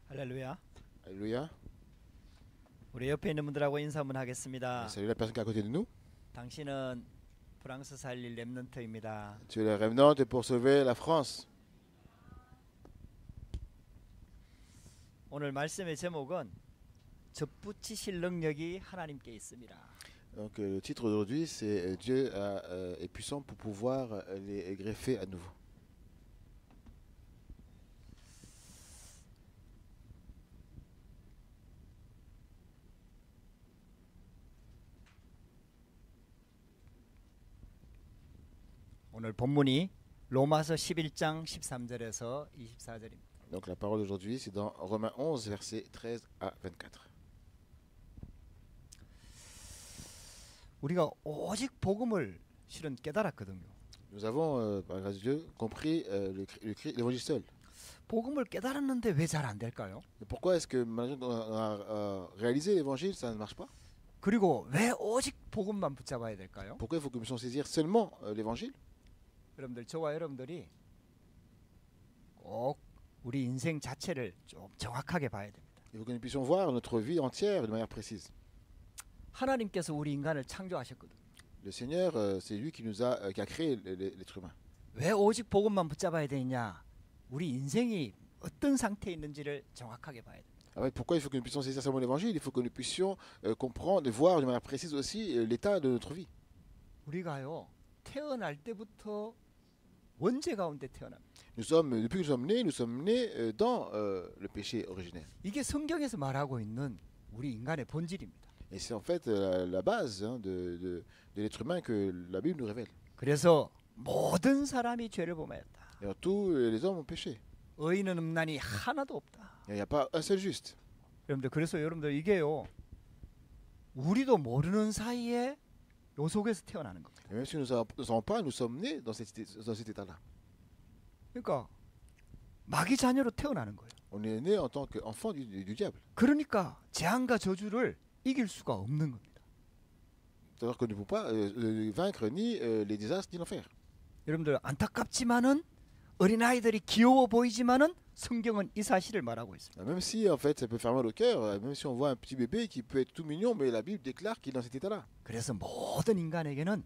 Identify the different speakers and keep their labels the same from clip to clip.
Speaker 1: 할렐루야.
Speaker 2: Alléluia.
Speaker 1: 우리 옆에 있는 분들하고 인사 한번 하겠습니다.
Speaker 2: Salut la personne qui est à côté de nous.
Speaker 1: 당신은 프랑스 살릴 렘넌트입니다.
Speaker 2: Tu es le révenant pour sauver la France.
Speaker 1: 오늘 말씀의 제목은 접붙이실 능력이 하나님께 있습니다.
Speaker 2: Donc le titre d'aujourd'hui c'est Dieu est puissant pour pouvoir les greffer à nouveau.
Speaker 1: 오늘 본문이 로마서 11장 13절에서 24절입니다.
Speaker 2: Donc la parole d'aujourd'hui c'est dans Romains 11 versets 13 à 24.
Speaker 1: 우리가 오직 복음을 실은 깨달았거든요.
Speaker 2: Nous avons par grâce de Dieu compris l'évangile seul.
Speaker 1: 복음을 깨달았는데 왜 잘 안 될까요?
Speaker 2: Mais pourquoi est-ce que maintenant qu'on a réalisé l'évangile ça ne marche pas?
Speaker 1: 그리고 왜 오직 복음만 붙잡아야 될까요?
Speaker 2: Pourquoi il faut que nous puissions saisir seulement l'évangile?
Speaker 1: 여러분들, 저와 여러분들이 꼭 우리 인생 자체를 좀 정확하게 봐야 됩니다.
Speaker 2: Il faut que nous puissions voir notre vie entière de manière précise.
Speaker 1: 하나님께서 우리 인간을 창조하셨거든요.
Speaker 2: Le Seigneur, c'est lui qui a créé l'être humain.
Speaker 1: 왜 오직 복음만 붙잡아야 되냐? 우리 인생이 어떤 상태에 있는지를 정확하게 봐야 됩니다.
Speaker 2: En fait, pourquoi il faut que nous puissions saisir seulement l'évangile? Il faut que nous puissions comprendre et voir de manière précise aussi l'état de notre vie.
Speaker 1: 우리가요, 태어날 때부터 원죄 가운데 태어납니다.
Speaker 2: Depuis que nous sommes nés dans le péché originel.
Speaker 1: 이게 성경에서 말하고 있는 우리 인간의 본질입니다.
Speaker 2: Et c'est en fait la base de l'être humain que la Bible nous révèle.
Speaker 1: 그래서 모든 사람이 죄를 범하였다.
Speaker 2: Et tous les hommes ont péché.
Speaker 1: 의인은 없나니 하나도 없다.
Speaker 2: Il n'y a pas un seul juste.
Speaker 1: 여러분들, 그래서 여러분들 이게요, 우리도 모르는 사이에 요 속에서 태어나는 겁니다.
Speaker 2: Et même si nous ne savons pas, nous sommes nés dans cet état-là.
Speaker 1: 그러니까 마귀 자녀로 태어나는 거예요.
Speaker 2: On est né en tant qu'enfant du diable.
Speaker 1: 그러니까 재앙과 저주를 이길 수가 없는 겁니다.
Speaker 2: C'est-à-dire que nous ne pouvons pas vaincre ni les désastres ni l'enfer.
Speaker 1: 여러분들, 안타깝지만은 어린아이들이 귀여워 보이지만은 성경은 이 사실을 말하고 있습니다.
Speaker 2: Même si en fait ça peut faire mal au cœur, même si on voit un petit bébé qui peut être tout mignon, mais la Bible déclare qu'il est dans cet état-là.
Speaker 1: 그래서 모든 인간에게는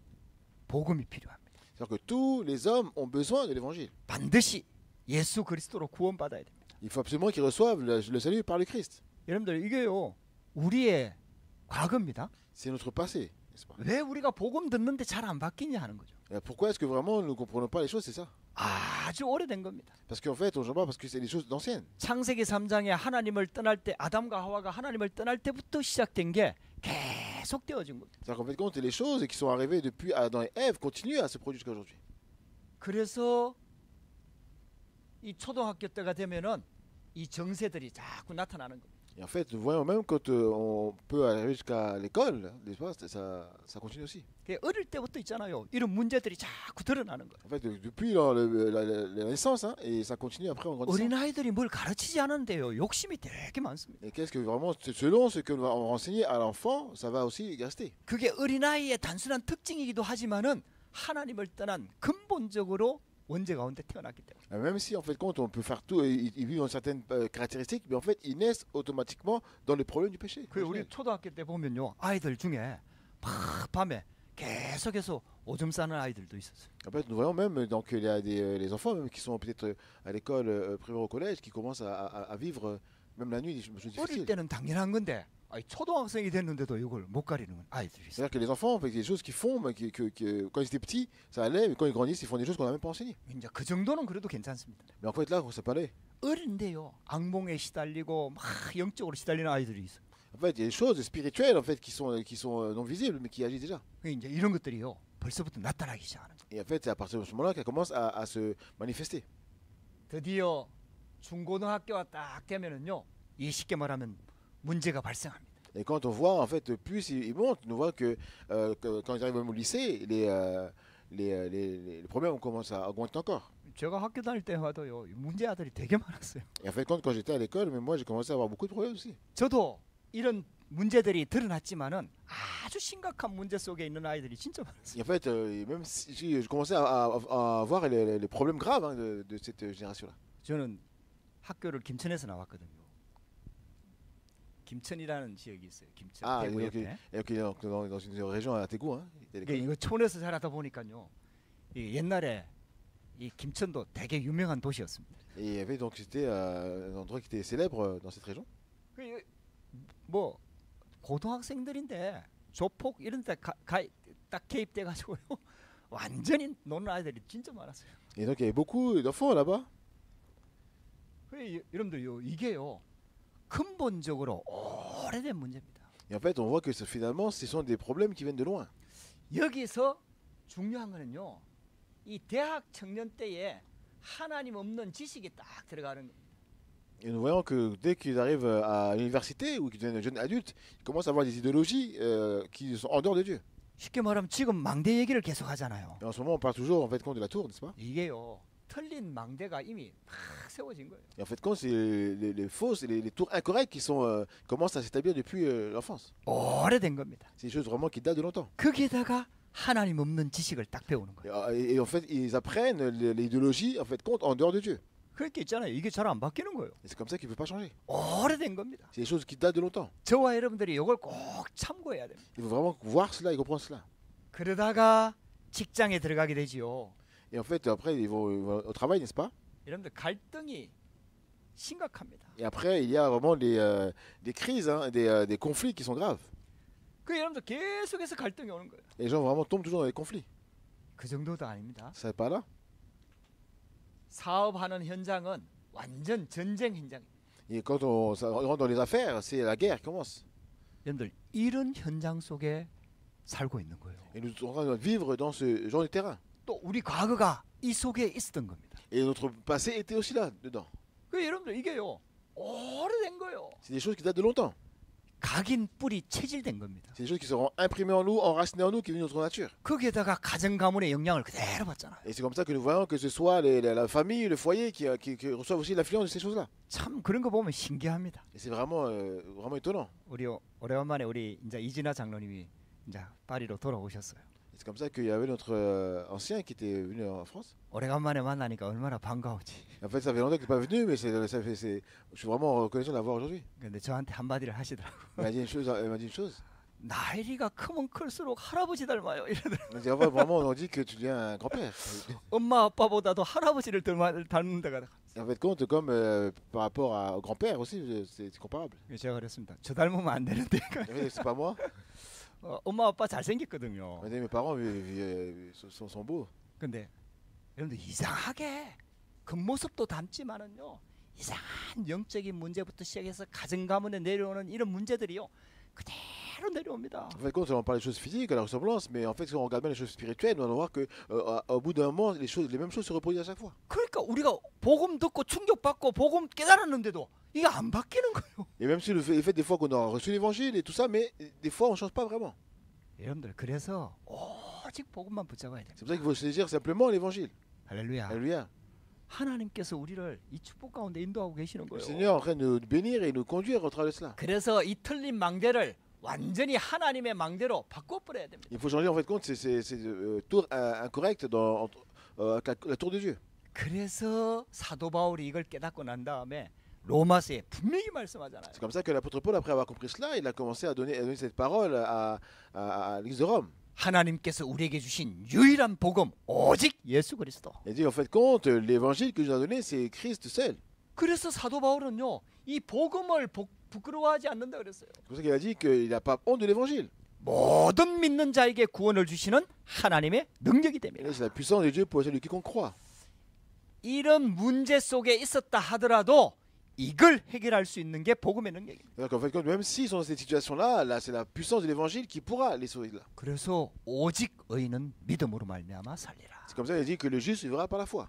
Speaker 1: 복음이 필요합니다.
Speaker 2: C'est-à-dire que tous les hommes ont besoin de l'évangile.
Speaker 1: 반드시 예수 그리스도로 구원받아야 됩니다.
Speaker 2: Il faut absolument qu'ils reçoivent le salut par le Christ.
Speaker 1: 여러분들, 이게요, 우리의 과거입니다.
Speaker 2: C'est notre passé, n'est-ce pas?
Speaker 1: 왜 우리가 복음 듣는데 잘 안 바뀌냐 하는 거죠.
Speaker 2: Et pourquoi est-ce que vraiment nous ne comprenons pas les choses, c'est ça?
Speaker 1: 아주 오래된 겁니다.
Speaker 2: Parce qu'en fait, on ne comprend pas parce que c'est des choses d'anciennes.
Speaker 1: 창세기 3장에 하나님을 떠날 때, 아담과 하와가 하나님을 떠날 때부터 시작된 게 계속 되어진 겁니다.
Speaker 2: C'est-à-dire qu'en fait, compte les choses qui sont arrivées depuis Adam et Ève continuent à se produire jusqu'à aujourd'hui.
Speaker 1: 그래서 이 초등학교 때가 되면은 이 정세들이 자꾸 나타나는 겁니다.
Speaker 2: Et en fait, nous voyons même quand on peut arriver jusqu'à l'école, n'est-ce pas? Ça continue aussi.
Speaker 1: 어릴 때부터 있잖아요. 이런 문제들이 자꾸 드러나는 거예요.
Speaker 2: En fait, depuis la naissance, hein, et ça continue après en grandissant.
Speaker 1: 어린아이들이 뭘 가르치지 않은데요, 욕심이 되게 많습니다.
Speaker 2: Et qu'est-ce que vraiment, selon ce que nous allons renseigner à l'enfant, ça va aussi rester.
Speaker 1: 그게 어린아이의 단순한 특징이기도 하지만은 하나님을 떠난 근본적으로 원죄 가운데 태어났기 때문에.
Speaker 2: Même si en fait compte on peut faire tout, ils vivent dans certaines caractéristiques, mais en fait ils naissent automatiquement dans les problèmes du péché.
Speaker 1: 그 우리 초등학교 때 보면요, 아이들 중에 밤에 계속해서 오줌 싸는 아이들도 있었어요.
Speaker 2: En fait, nous voyons même donc il y a les enfants même qui sont peut-être à l'école primaire au collège qui commencent à vivre même la nuit des choses
Speaker 1: 어릴
Speaker 2: difficiles.
Speaker 1: 때는 당연한 건데, 초등학생이 됐는데도 이걸 못 가리는 아이들이 있어요.
Speaker 2: C'est-à-dire que les enfants, en fait, il y a des choses qu'ils font, mais quand ils étaient petits, ça allait, mais quand ils grandissent, ils font des choses qu'on n'a même pas enseignées.
Speaker 1: 이제 그 정도는 그래도 괜찮습니다.
Speaker 2: Mais en fait, là, ça peut aller.
Speaker 1: 어린데요, 악몽에 시달리고 막 영적으로 시달리는 아이들이 있어요.
Speaker 2: En fait, il y a des choses spirituelles en fait qui sont non visibles, mais qui agissent déjà.
Speaker 1: 이제 이런 것들이요, 벌써부터 나타나기 시작하는 거예요.
Speaker 2: Et en fait, c'est à partir de ce moment-là qu'elles commencent à se manifester.
Speaker 1: 드디어 중고등학교가 딱 되면은요, 이 쉽게 말하면 문제가 발생합니다.
Speaker 2: Et quand on voit, en fait, plus ils montent, nous voit que quand ils arrivent même au lycée, les problèmes commencent à augmenter encore.
Speaker 1: 제가 학교 다닐 때 와도요, 문제 아들이 되게 많았어요.
Speaker 2: Et en fait, quand j'étais à l'école, mais moi, j'ai commencé à avoir beaucoup de problèmes aussi.
Speaker 1: 저도 이런 문제들이 드러났지만은 아주 심각한 문제 속에 있는 아이들이 진짜 많았어요.
Speaker 2: Et en fait, même si je commençais à voir les problèmes graves hein, de cette génération-là.
Speaker 1: 저는 학교를 김천에서 나왔거든요. 김천이라는 지역이 있어요. 김천
Speaker 2: Ah,
Speaker 1: 대구
Speaker 2: donc,
Speaker 1: 옆에.
Speaker 2: donc, dans une région à Tégou, hein. il y a
Speaker 1: 이게
Speaker 2: l'école.
Speaker 1: 이거 촌에서 자라다 보니까요. 이 옛날에 이 김천도 되게 유명한 도시였습니다.
Speaker 2: Et il y avait donc c'était un endroit qui était célèbre dans cette région.
Speaker 1: 그 뭐 고등학생들인데 조폭 이런 데딱 개입돼 가지고요. 완전히 노는 아이들이 진짜 많았어요.
Speaker 2: Et donc il y avait beaucoup d'enfants là-bas.
Speaker 1: 여러분들요 이게요 근본적으로 오래된 문제입니다.
Speaker 2: Et en fait, on voit que finalement, ce sont des problèmes qui viennent de loin.
Speaker 1: 여기서 중요한 거는요 이 대학 청년 때에 하나님 없는 지식이 딱 들어가는 겁니다.
Speaker 2: Et nous voyons que dès qu'ils arrivent à l'université ou qu'ils deviennent jeunes adultes, ils commencent à avoir des idéologies qui sont en dehors de Dieu.
Speaker 1: 쉽게 말하면 지금 망대 얘기를 계속 하잖아요.
Speaker 2: Et en ce moment, on parle toujours en fait compte de la tour, n'est-ce pas?
Speaker 1: 이게요 틀린 망대가 이미 막 세워진 거예요.
Speaker 2: Et en fait compte, c'est les fausses, les tours incorrectes qui commencent à s'établir depuis l'enfance.
Speaker 1: 오래된 겁니다.
Speaker 2: C'est des choses vraiment qui datent de longtemps.
Speaker 1: 거기에다가 하나님 없는 지식을 딱 배우는 거예요.
Speaker 2: Et en fait, ils apprennent l'idéologie en fait compte en dehors de Dieu.
Speaker 1: 그렇게 있잖아요. 이게 잘 안 바뀌는 거예요.
Speaker 2: Et c'est comme ça qu'il ne peut pas changer.
Speaker 1: 오래된 겁니다.
Speaker 2: C'est des choses qui datent de longtemps.
Speaker 1: 저와 여러분들이 이걸 꼭 참고해야 됩니다.
Speaker 2: Il faut vraiment voir cela et comprendre cela.
Speaker 1: 그러다가 직장에 들어가게 되지요.
Speaker 2: Et en fait, après, ils vont au travail, n'est-ce pas?
Speaker 1: 여러분들 갈등이 심각합니다.
Speaker 2: Et après, il y a vraiment des crises, hein, des conflits qui sont graves.
Speaker 1: 그 여러분들 계속해서 갈등이 오는 거예요.
Speaker 2: Et les gens vraiment tombent toujours dans les conflits.
Speaker 1: 그 정도도 아닙니다.
Speaker 2: Ça n'est pas là.
Speaker 1: 사업하는 현장은 완전 전쟁 현장입니다.
Speaker 2: Et quand on rentre dans les affaires, c'est la guerre qui commence.
Speaker 1: 여러분들 이런 현장 속에 살고 있는 거예요.
Speaker 2: Et nous sommes en train de vivre dans ce genre de terrain.
Speaker 1: 또 우리 과거가 이 속에 있었던 겁니다.
Speaker 2: Et notre passé était aussi là, dedans.
Speaker 1: 그 여러분들 이게요 오래된 거예요.
Speaker 2: C'est des choses qui datent de longtemps.
Speaker 1: 각인 뿌리 체질된 겁니다.
Speaker 2: C'est des choses qui seront imprimées en nous, enracinées en nous, qui viennent de notre nature.
Speaker 1: 거기에다가 가정 가문의 영향을 그대로 받잖아요.
Speaker 2: Et c'est comme ça que nous voyons que ce soit la famille, le foyer qui reçoivent aussi l'influence de ces choses-là.
Speaker 1: 참 그런 거 보면 신기합니다.
Speaker 2: Et c'est vraiment, vraiment étonnant.
Speaker 1: 우리 오래간만에 우리 이제 이진아 장로님이 이제 파리로 돌아오셨어요.
Speaker 2: Et c'est comme ça qu'il y avait notre ancien qui était venu en France.
Speaker 1: 오래간만에 만나니까 얼마나 반가우지.
Speaker 2: En fait, ça fait longtemps qu'il n'est pas venu, mais je suis vraiment reconnaissant de l'avoir aujourd'hui.
Speaker 1: 근데 저한테 한마디를 하시더라고.
Speaker 2: Il m'a dit une chose.
Speaker 1: 나이가 크면 클수록 할아버지 닮아요. 이러더라고.
Speaker 2: Il m'a dit, en fait, vraiment, on dit que tu deviens un grand-père.
Speaker 1: 엄마 아빠보다도 할아버지를 닮는 데가.
Speaker 2: Et en fait, compte comme par rapport au grand-père aussi, c'est comparable.
Speaker 1: 제가 그랬습니다. 저 닮으면 안 되는데.
Speaker 2: En fait, c'est pas moi.
Speaker 1: 엄마 아빠 잘생겼거든요.
Speaker 2: On dit, mes parents sont beaux.
Speaker 1: 근데 여러분들 이상하게 겉모습도 닮지만은요 이상한 영적인 문제부터 시작해서 가정 가문에 내려오는 이런 문제들이요 그대로 내려옵니다.
Speaker 2: En fait, quand on parle des choses physiques, à la ressemblance, mais en fait, si on regarde bien les choses spirituelles, nous allons voir que au bout d'un moment, les mêmes choses se reproduisent à chaque fois.
Speaker 1: 그러니까 우리가 복음 듣고 충격받고 복음 깨달았는데도 이게 안 바뀌는 거예요.
Speaker 2: Et même si le fait des fois qu'on a reçu l'évangile et tout ça, mais des fois, on ne change pas vraiment.
Speaker 1: 여러분들 그래서 오직 복음만 붙잡아야 돼요.
Speaker 2: C'est pour ça qu'il faut saisir simplement l'évangile.
Speaker 1: 할렐루야.
Speaker 2: Alléluia.
Speaker 1: 하나님께서 우리를 이 축복 가운데 인도하고 계시는
Speaker 2: Le
Speaker 1: 거예요.
Speaker 2: Seigneur est en train de nous bénir et nous conduire au travers de cela.
Speaker 1: 그래서 이 틀린 망대를 완전히 하나님의 망대로 바꿔버려야 됩니다.
Speaker 2: Il faut changer en fait compte ces tours incorrectes dans la tour de Dieu.
Speaker 1: 그래서 사도 바울이 이걸 깨닫고 난 다음에 로마서에 분명히 말씀하잖아요.
Speaker 2: C'est comme ça que l'apôtre Paul, après avoir compris cela, il a commencé à donner cette parole à l'église de Rome.
Speaker 1: 하나님께서 우리에게 주신 유일한 복음 오직 예수 그리스도.
Speaker 2: Il dit en fait compte, l'évangile que je nous a donné, c'est Christ seul.
Speaker 1: 그래서 사도 바울은요 이 복음을 부끄러워하지 않는다 그랬어요.
Speaker 2: C'est pour ça qu'il a dit qu'il n'a pas honte de l'évangile.
Speaker 1: 모든 믿는 자에게 구원을 주시는 하나님의 능력이
Speaker 2: Et
Speaker 1: 됩니다.
Speaker 2: c'est la puissance de Dieu pour celui quiconque croit.
Speaker 1: 이런 문제 속에 있었다 하더라도 이걸 해결할 수 있는 게 복음의 능력입니다.
Speaker 2: Donc en fait, même s'ils sont dans cette situation-là, là, c'est la puissance de l'évangile qui pourra les sauver de là.
Speaker 1: 그래서 오직 의인은 믿음으로 말미암아 살리라.
Speaker 2: C'est comme ça qu'il dit que le juste vivra par la foi.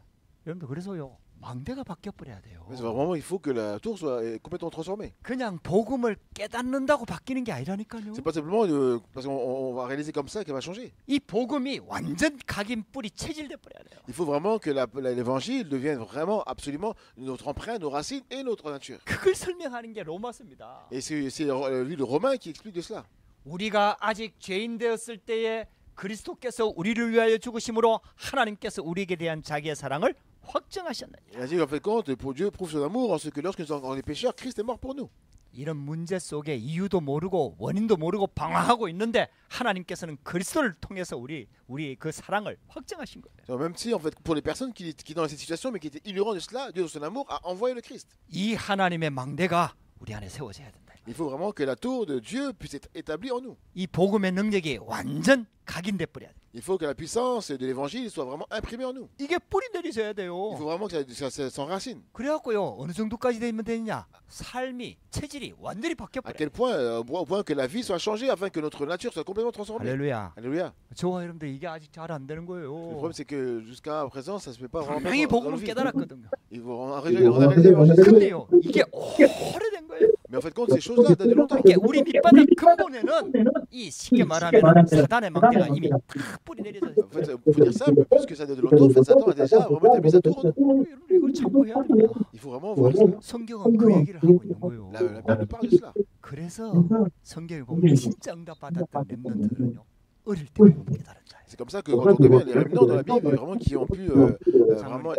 Speaker 1: 여러분들 그래서요 망대가 바뀌어 버려야 돼요.
Speaker 2: Mais c'est vraiment, il faut que la tour soit complètement transformée.
Speaker 1: 그냥 복음을 깨닫는다고 바뀌는 게 아니라니까요.
Speaker 2: C'est pas simplement parce qu'on va réaliser comme ça qu'elle va changer.
Speaker 1: 이 복음이 완전 각인 뿌리 체질돼 버려야 돼요.
Speaker 2: Il faut vraiment que l'évangile devienne vraiment, absolument notre empreinte, nos racines et notre nature.
Speaker 1: 그걸 설명하는 게 로마서입니다.
Speaker 2: Et c'est le livre romain qui explique de cela.
Speaker 1: 우리가 아직 죄인 되었을 때에 그리스도께서 우리를 위하여 죽으심으로 하나님께서 우리에게 대한 자기의 사랑을 확증하셨느니라.
Speaker 2: Il a dit en fait compte, pour Dieu prouve son amour en ce que lorsque nous sommes encore des pécheurs, Christ est mort pour nous.
Speaker 1: 이런 문제 속에 이유도 모르고 원인도 모르고 방황하고 있는데 하나님께서는 그리스도를 통해서 우리 그 사랑을 확증하신 거예요.
Speaker 2: Alors, même si, en fait, pour les personnes qui dans cette situation, mais qui étaient ignorants de cela, Dieu, dans son amour, a envoyé le Christ.
Speaker 1: 이 하나님의 망대가 우리 안에 세워져야 된다.
Speaker 2: Il faut vraiment que la tour de Dieu puisse être établie en nous.
Speaker 1: 이 복음의 능력이 완전 각인돼 버려야 돼.
Speaker 2: Il faut que la puissance de l'évangile soit vraiment imprimée en nous.
Speaker 1: 이게 뿌리 내리셔야
Speaker 2: Il
Speaker 1: 돼요.
Speaker 2: faut vraiment que ça s'enracine.
Speaker 1: 그래갖고요 어느 정도까지 되면 되느냐? 삶이 체질이 완전히 바뀌어
Speaker 2: À
Speaker 1: 버려.
Speaker 2: quel point, au point que la vie soit changée afin que notre nature soit complètement transformée.
Speaker 1: 할렐루야.
Speaker 2: Alléluia.
Speaker 1: 저와 여러분들 이게 아직 잘 안 되는
Speaker 2: Le
Speaker 1: 거예요.
Speaker 2: problème, c'est que jusqu'à présent, ça se fait pas vraiment.
Speaker 1: 분명히
Speaker 2: dans nos
Speaker 1: 복음을
Speaker 2: vies.
Speaker 1: 깨달았거든요.
Speaker 2: On a réalisé l'évangile.
Speaker 1: 근데요 이게 오래된 거예요.
Speaker 2: Mais en fait, compte, ces choses-là datent de longtemps.
Speaker 1: 이게 우리 밑바닥 근본에는 이 쉽게 말하면 사단의 망대가 이미 다 뿌리 내려져 있어요.
Speaker 2: En fait, pour dire simple, puisque ça date de longtemps, en fait, Satan a déjà vraiment établi sa tour en nous.
Speaker 1: 여러분 이걸 참고해야 됩니다.
Speaker 2: Il faut vraiment voir cela.
Speaker 1: 성경은 그 얘기를 하고 있는 거예요.
Speaker 2: La Bible parle de cela.
Speaker 1: 그래서 성경에 보면 진짜 응답받았던 렘넌트들은요 어릴 때 복음 깨달은 자예요.
Speaker 2: C'est comme ça que quand on devient les réminents dans la Bible, vraiment qui ont pu vraiment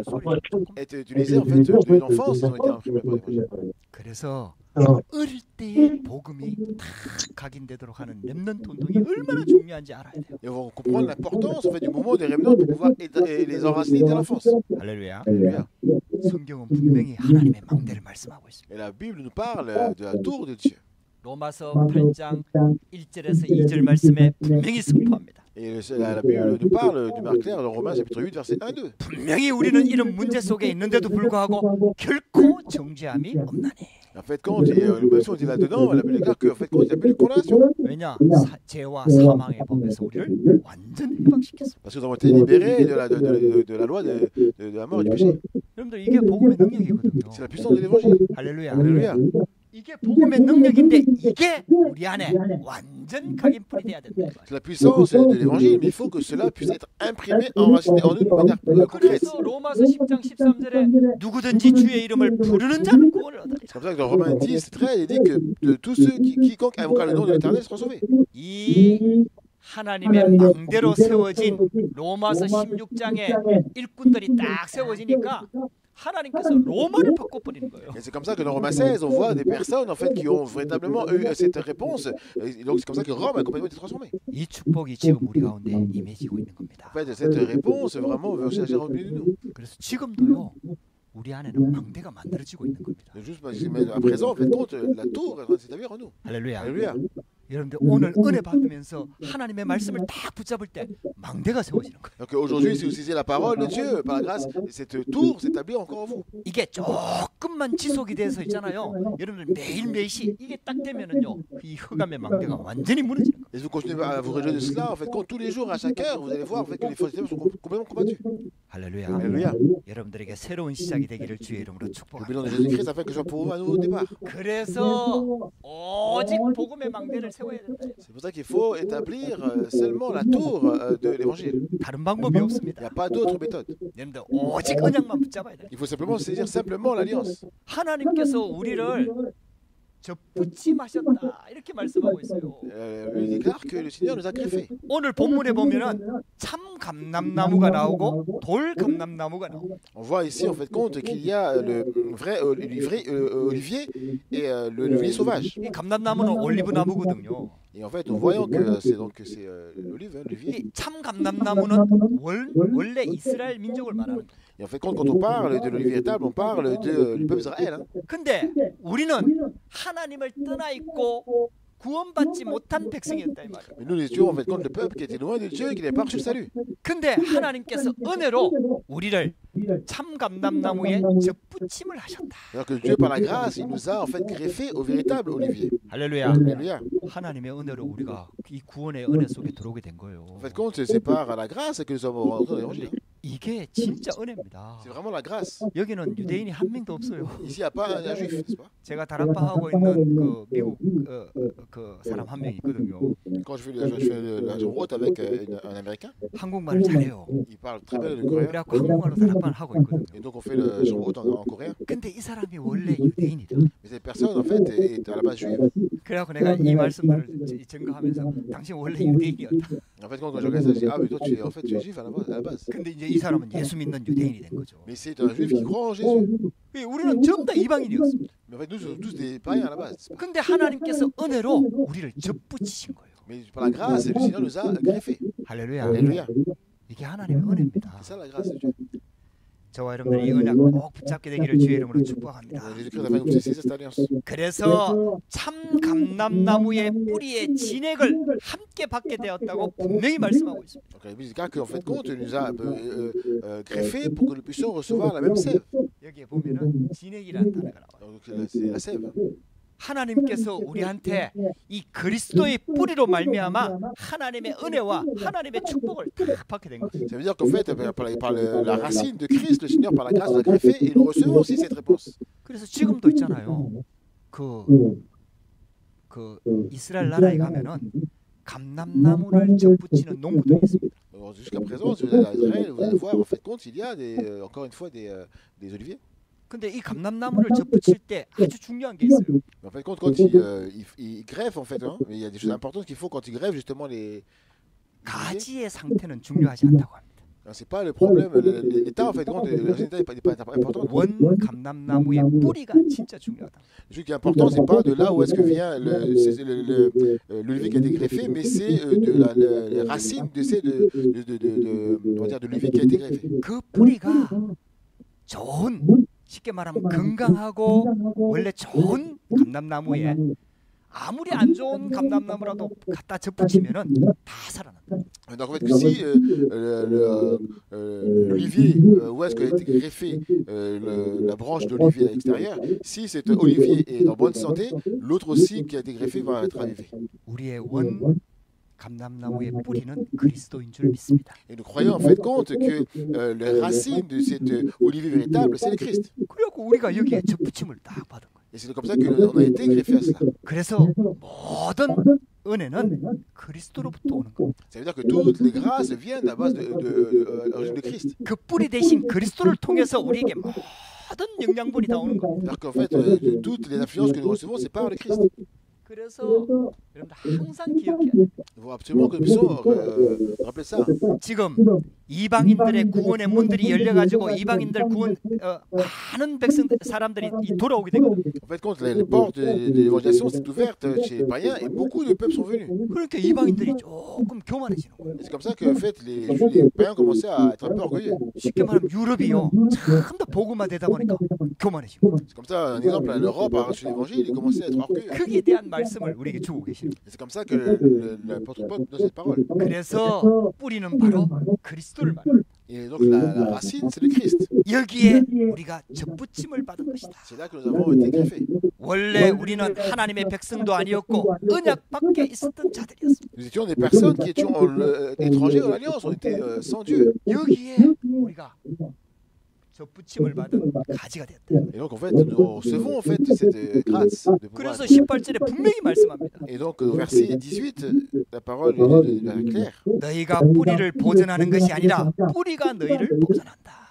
Speaker 2: être utilisés en fait de l'enfance, ils ont été imprimés par l'évangile.
Speaker 1: 그래서 어릴 때의 복음이 다 각인되도록 하는 렘넌트 운동이 얼마나 중요한지 알아야 돼요.
Speaker 2: Et on va comprendre l'importance en fait du moment des réminants pour pouvoir les enraciner dès l'enfance.
Speaker 1: 할렐루야.
Speaker 2: Alléluia.
Speaker 1: 성경은 분명히 하나님의 망대를 말씀하고 있습니다.
Speaker 2: Et la Bible nous parle de la tour de Dieu.
Speaker 1: 로마서 8장 1절에서 2절 말씀에 분명히 선포합니다.
Speaker 2: Et la Bible nous parle du marque clair dans Romains chapitre 8 verset 1-2.
Speaker 1: 분명히 우리는 이런 문제 속에 있는데도 불구하고 결코 정죄함이 없나니.
Speaker 2: En fait, quand l'obligation était là-dedans, la Bible déclare qu'en fait, quand il n'y a plus de condamnation.
Speaker 1: 왜냐? 죄와 사망의 법에서 우리를 완전히 해방시켰습니다.
Speaker 2: Parce que nous avons été libérés de la loi de la mort et du péché.
Speaker 1: 여러분들 이게 복음의 능력이거든요.
Speaker 2: C'est la puissance de l'évangile.
Speaker 1: 할렐루야.
Speaker 2: Alléluia.
Speaker 1: 이게 복음의 능력인데 이게 우리 안에 완전 각인풀이 돼야 된다.
Speaker 2: C'est la puissance de l'évangile, mais il faut que cela puisse être imprimé, enraciné en nous de manière concrète.
Speaker 1: 그래서 로마서 10장 13절에 누구든지 주의 이름을 부르는 자는 구원을 얻으리라.
Speaker 2: C'est comme ça que dans Romains 10, 13, il dit que de tous ceux quiconque invoquera le nom de l'Éternel sera sauvé.
Speaker 1: 이 하나님의 망대로 세워진 로마서 16장의 일꾼들이 딱 세워지니까 하나님께서 로마를 바꿔버리는 거예요.
Speaker 2: Et c'est comme ça que dans Romains 16, on voit des personnes en fait qui ont véritablement eu cette réponse. Et donc c'est comme ça que Rome a complètement été transformée.
Speaker 1: 이 축복이 지금 우리 가운데 임해지고 있는 겁니다.
Speaker 2: En fait, cette réponse vraiment veut chercher au milieu de nous.
Speaker 1: 그래서 지금도요 우리 안에는 망대가 만들어지고 있는 겁니다.
Speaker 2: Juste à présent, en fait, compte, la tour est en train de s'établir en nous.
Speaker 1: 할렐루야.
Speaker 2: Alléluia.
Speaker 1: 여러분들 오늘 은혜 받으면서 하나님의 말씀을 딱 붙잡을 때 망대가 세워지는 거예요.
Speaker 2: Donc aujourd'hui, si vous saisissez la parole de Dieu, par la grâce, cette tour s'établit encore en vous.
Speaker 1: 이게 조금만 지속이 돼서 있잖아요. 여러분들 매일매일씩 이게 딱 되면은요 이 흑암의 망대가 완전히 무너지는 거예요.
Speaker 2: Et si vous continuez à vous réjouir de cela, en fait, quand tous les jours, à chaque heure, vous allez voir en fait, que les fausses ténèbres sont complètement combattues.
Speaker 1: 할렐루야.
Speaker 2: Alléluia.
Speaker 1: 여러분들에게 새로운 시작이 되기를 주의 이름으로
Speaker 2: Le
Speaker 1: 축복합니다.
Speaker 2: bilan de Jésus-Christ afin que ce soit pour vous un nouveau départ.
Speaker 1: 그래서 오직 복음의 망대를 세워야 된다.
Speaker 2: C'est pour ça qu'il faut établir seulement la tour de l'évangile.
Speaker 1: 다른 방법이
Speaker 2: Il n'y
Speaker 1: 없습니다.
Speaker 2: a pas d'autre méthode.
Speaker 1: 여러분들 오직 언약만 붙잡아야 돼.
Speaker 2: Il faut simplement saisir simplement l'alliance.
Speaker 1: 하나님께서 우리를 접붙임하셨다 이렇게 말씀하고 있어요.
Speaker 2: Il déclare que le Seigneur nous a greffés.
Speaker 1: 오늘 본문에 보면은 참 감람나무가 나오고 돌 감람나무가 나오고.
Speaker 2: On voit ici en fait compte qu'il y a le vrai olivier et le olivier sauvage.
Speaker 1: 이 감람나무는 올리브 나무거든요.
Speaker 2: Et en fait, en voyant que c'est l'olive, l'olivier.
Speaker 1: 이 참 감람나무는 원래 이스라엘 민족을 말하는 거예요.
Speaker 2: Et en fait, quand on parle de l'olivier véritable, on parle du peuple d'Israël. Hein.
Speaker 1: 근데 우리는 하나님을 떠나 있고 구원받지 못한 백성이었다 이 말이에요.
Speaker 2: Mais nous, nous étions en fait contre le peuple qui était loin de Dieu et qui n'avait pas reçu le salut.
Speaker 1: 근데 하나님께서 은혜로 우리를 참 감람나무에 접붙임을 하셨다.
Speaker 2: Alors que Dieu, par la grâce, il nous a en fait greffés au véritable olivier.
Speaker 1: 할렐루야.
Speaker 2: Alléluia.
Speaker 1: 하나님의 은혜로 우리가 이 구원의 은혜 속에 들어오게 된 거예요.
Speaker 2: En fait, compte, c'est par la grâce que nous sommes rentrés dans l'évangile.
Speaker 1: 이게 진짜 은혜입니다.
Speaker 2: C'est vraiment la grâce.
Speaker 1: 여기는 유대인이 한 명도 없어요.
Speaker 2: Ici, il n'y a pas un juif, n'est-ce pas?
Speaker 1: 제가 다락방하고 있는 그 미국 그 사람 한 명 있거든요.
Speaker 2: Quand je fais la route avec un Américain,
Speaker 1: 한국말을 잘해요.
Speaker 2: il parle très bien le coréen.
Speaker 1: 그래갖고 한국말로 다락방을 하고 있거든요.
Speaker 2: Et donc, on fait le route en coréen.
Speaker 1: 근데 이 사람이 원래 유대인이다.
Speaker 2: Mais cette personne, en fait, est à la base juive.
Speaker 1: 그래갖고 내가 이 말씀을 증거하면서 당신 원래 유대인이었다.
Speaker 2: En fait, quand je regarde ça, je dis, ah, mais toi, tu es juif à la base.
Speaker 1: 근데 이제 이 이 사람은 예수 믿는 유대인이 된 거죠.
Speaker 2: Mais c'est un juif qui croit en Jésus.
Speaker 1: 우리는 전부 다 이방인이었습니다.
Speaker 2: Mais en fait, nous sommes tous des païens à la base.
Speaker 1: 근데 하나님께서 은혜로 우리를 접붙이신 거예요.
Speaker 2: Mais par la grâce, le Seigneur nous a greffés.
Speaker 1: 할렐루야.
Speaker 2: Alléluia.
Speaker 1: 이게 하나님의 은혜입니다.
Speaker 2: C'est ça la grâce de Dieu.
Speaker 1: 저와 여러분들이 이 언약 꼭 붙잡게 되기를 주의 이름으로 축복합니다.
Speaker 2: Jésus-Christ a fait nous saisir cette alliance.
Speaker 1: 그래서 참 감람나무의 뿌리의 진액을 함께 받게 되었다고 분명히 말씀하고 있습니다.
Speaker 2: Donc la Bible dit qu'en fait compte, il nous a greffés pour que nous puissions recevoir la même sève.
Speaker 1: 여기에 보면은 진액이라는 단어가 나와요.
Speaker 2: Donc c'est la sève.
Speaker 1: 하나님께서 우리한테 이 그리스도의 뿌리로 말미암아 하나님의 은혜와 하나님의 축복을 다 받게 된 거예요.
Speaker 2: Ça veut dire qu'en fait, par la racine de Christ, le Seigneur, par la grâce, nous a greffés et nous recevons aussi cette réponse.
Speaker 1: 그래서 지금도 있잖아요. 그 이스라엘 나라에 가면은 감람나무를 접붙이는 농부들이 있습니다.
Speaker 2: Alors, jusqu'à présent, si vous allez à Israël, vous allez voir, en fait compte, il y a encore une fois des oliviers.
Speaker 1: 근데 이 감람나무를 접붙일 때 아주 중요한 게 있어요.
Speaker 2: Mais en fait compte, quand il greffe, en fait, hein, mais il y a des choses importantes qu'il faut quand il greffe justement les oliviers.
Speaker 1: 가지의 상태는 중요하지 않다고 합니다.
Speaker 2: C'est pas le problème, l'état en fait compte, le résultat n'est pas important.
Speaker 1: 원 감람나무의 뿌리가 진짜 중요하다.
Speaker 2: Ce qui est important, c'est pas de là où est-ce que vient l'olivier qui a été greffé, mais c'est de la racine on va dire de l'olivier qui a été greffé.
Speaker 1: 그 뿌리가 좋은, 쉽게 말하면 건강하고 원래 좋은 감람나무에 아무리 안 좋은 감람나무라도 갖다 접붙이면은 다 살아난다.
Speaker 2: Donc en fait, que si l'olivier, où est-ce qu'a été greffé la branche d'olivier à l'extérieur, si cet olivier est en bonne santé, l'autre aussi qui a été greffé va être ravivé.
Speaker 1: 우리의 원 감람나무의 뿌리는 그리스도인 줄 믿습니다.
Speaker 2: Et nous croyons en fait compte que les racines de cet olivier véritable, c'est le Christ.
Speaker 1: 그래갖고 우리가 여기에 접붙임을 딱 받은 거예요.
Speaker 2: Et c'est comme ça qu'on a été greffé à cela.
Speaker 1: 그래서 모든 은혜는 그리스도로부터 오는 거예요.
Speaker 2: Ça veut dire que toutes les grâces viennent à base de Christ.
Speaker 1: 그 뿌리 대신 그리스도를 통해서 우리에게 모든 영양분이 다 오는 거예요.
Speaker 2: C'est-à-dire qu'en fait, toutes les influences que nous recevons, c'est par le Christ.
Speaker 1: 그래서 여러분들 항상 기억해야 돼요.
Speaker 2: Il faut absolument que nous puissions rappeler ça.
Speaker 1: 지금 이방인들의 구원의 문들이 열려가지고 이방인들 구원 많은 백성 사람들이 돌아오게 되거든요.
Speaker 2: En fait, quand les portes de l'évangélisation sont ouvertes chez les païens et beaucoup de peuples sont venus.
Speaker 1: 그러니까 이방인들이 조금 교만해지는 거예요.
Speaker 2: Et c'est comme ça que en fait, les païens ont commencé à être un peu orgueilleux.
Speaker 1: 쉽게 말하면 유럽이요, 참 더 복음화되다 보니까 교만해지고.
Speaker 2: C'est comme ça, un exemple, l'Europe a reçu l'évangile, il commençait à être orgueilleux.
Speaker 1: 거기에 대한 말씀을 우리에게 주고 계시는 거예요.
Speaker 2: Et c'est comme ça que l'apôtre Paul donne cette parole.
Speaker 1: 그래서 뿌리는 바로 그리스도를 말합니다.
Speaker 2: Et donc la racine, c'est le Christ.
Speaker 1: 여기에 우리가 접붙임을 받은 것이다.
Speaker 2: C'est là que nous avons été greffés.
Speaker 1: 원래 우리는 하나님의 백성도 아니었고 언약 밖에 있었던 자들이었습니다.
Speaker 2: Nous étions des personnes qui étions étrangers dans l'Alliance, on était sans Dieu.
Speaker 1: 여기에 우리가 접붙임을 받은 가지가 됐다.
Speaker 2: Et donc en fait, nous recevons en fait cette grâce de pouvoir.
Speaker 1: 그래서 18절에 분명히 말씀합니다.
Speaker 2: Et donc au verset 18, la parole est claire.
Speaker 1: 너희가 뿌리를 보존하는 것이 아니라 뿌리가 너희를 보존한다.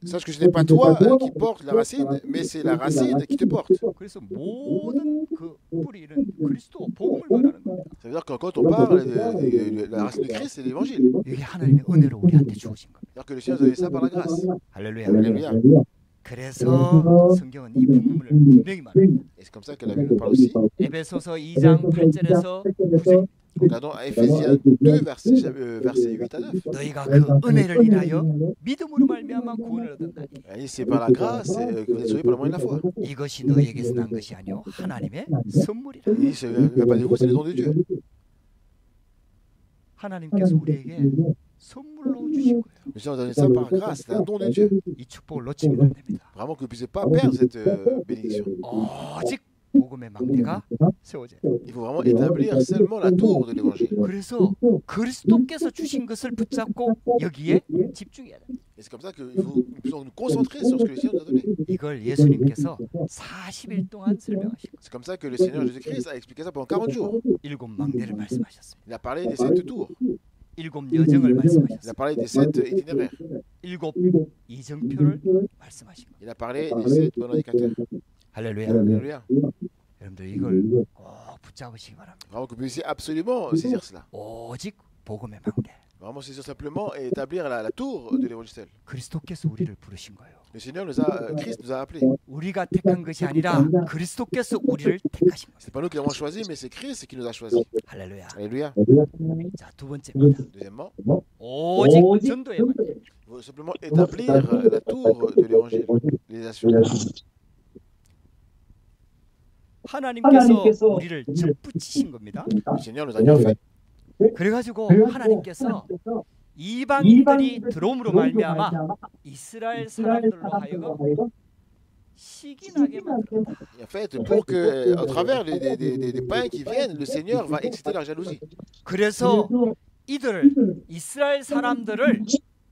Speaker 2: Sache que ce n'est pas toi qui porte la racine, mais c'est la racine qui te porte.
Speaker 1: 그래서 모든 그 뿌리는 그리스도 복음을 말하는 겁니다.
Speaker 2: Ça veut dire que quand on parle de la racine de Christ, c'est l'évangile.
Speaker 1: 이게 하나님의 은혜로 우리한테 주어진 겁니다.
Speaker 2: C'est-à-dire que le Seigneur nous a donné ça par la grâce.
Speaker 1: 할렐루야.
Speaker 2: Alléluia.
Speaker 1: 그래서 성경은 이 부분을 분명히 말합니다.
Speaker 2: Et c'est comme ça que la Bible nous parle aussi.
Speaker 1: 에베소서 2장 8절에서 9절.
Speaker 2: Regardons à Éphésiens 2, versets 8 à 9.
Speaker 1: 너희가 그 은혜를 인하여 믿음으로 말미암아 구원을 얻었나니
Speaker 2: Et c'est par la grâce que vous êtes sauvés par le moyen de la foi.
Speaker 1: 이것이 너희에게서 난 것이 아니요 하나님의 선물이라.
Speaker 2: Il dit, ce n'est pas des vous, c'est le don de Dieu.
Speaker 1: 하나님께서 우리에게 선물로 주신 거예요.
Speaker 2: Le Seigneur nous a donné ça par grâce, c'est un don de Dieu.
Speaker 1: 이 축복을 놓치면 안 됩니다.
Speaker 2: Vraiment que vous ne puissiez pas perdre cette bénédiction.
Speaker 1: 오직 복음의 망대가 세워져요.
Speaker 2: Il faut vraiment établir seulement la tour de l'évangile.
Speaker 1: 그래서 그리스도께서 주신 것을 붙잡고 여기에 집중해야 돼요.
Speaker 2: Et c'est comme ça qu'il faut nous puissions nous concentrer sur ce que le Seigneur nous a donné.
Speaker 1: 이걸 예수님께서 40일 동안 설명하신 거예요.
Speaker 2: C'est comme ça que le Seigneur Jésus-Christ a expliqué ça pendant 40 jours.
Speaker 1: 일곱 망대를 말씀하셨습니다.
Speaker 2: Il a parlé des 7 tours.
Speaker 1: 일곱 여정을
Speaker 2: Il a
Speaker 1: 말씀하셨습니다.
Speaker 2: parlé des 7 itinéraires.
Speaker 1: 일곱 이정표를 말씀하신 거예요.
Speaker 2: Il a parlé des 7 bons indicateurs.
Speaker 1: 할렐루야.
Speaker 2: Alléluia.
Speaker 1: 여러분들 이걸 꼭 붙잡으시기 바랍니다.
Speaker 2: Vraiment que vous puissiez absolument saisir cela.
Speaker 1: 오직 복음의 망대.
Speaker 2: Vraiment, c'est simplement établir la tour de l'évangile.
Speaker 1: 그리스도께서 우리를 부르신 거예요.
Speaker 2: Le Seigneur nous a, Christ nous a appelés.
Speaker 1: 우리가 택한 것이 아니라 그리스도께서 우리를 택하신 거예요.
Speaker 2: C'est pas nous qui l'avons choisi, mais c'est Christ qui nous a choisis.
Speaker 1: 할렐루야.
Speaker 2: Alléluia.
Speaker 1: 자, 두 번째입니다.
Speaker 2: Deuxièmement,
Speaker 1: 오직 전도에
Speaker 2: il faut simplement établir la tour de l'évangélisation.
Speaker 1: 하나님께서 우리를 접붙이신 겁니다.
Speaker 2: Le Seigneur nous a mis fait.
Speaker 1: 그래가지고 하나님께서 이방인들이 들어옴으로 말미암아 이스라엘 사람들로 하여금 시기나게 만들었다.
Speaker 2: Et en fait, pour que, à travers des païens qui viennent, le Seigneur va exciter leur jalousie.
Speaker 1: 그래서 이들을 이스라엘 사람들을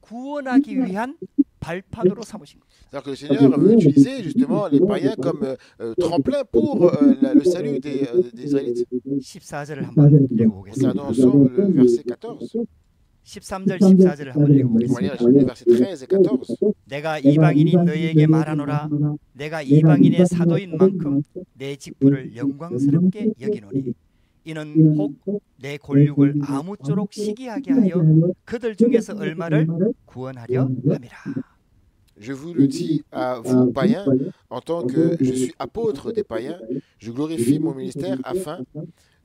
Speaker 1: 구원하기 위한 발판으로 삼으신 거예요.
Speaker 2: C'est-à-dire que le Seigneur veut utiliser justement les païens comme tremplin pour le salut des Israélites.
Speaker 1: 14절을 한번 읽어보겠습니다.
Speaker 2: Regardons ensemble le verset 14.
Speaker 1: 13절 14절을 한번
Speaker 2: On va
Speaker 1: 읽어보겠습니다.
Speaker 2: lire les versets 13 et 14.
Speaker 1: 내가 이방인이 너희에게 말하노라. 내가 이방인의 사도인 만큼 내 직분을 영광스럽게 여기노니 이는 혹 내 골육을 아무쪼록 시기하게 하여 그들 중에서 얼마를 구원하려 함이라.
Speaker 2: Je vous le dis à vous, païens, en tant que je suis apôtre des païens, je glorifie mon ministère afin,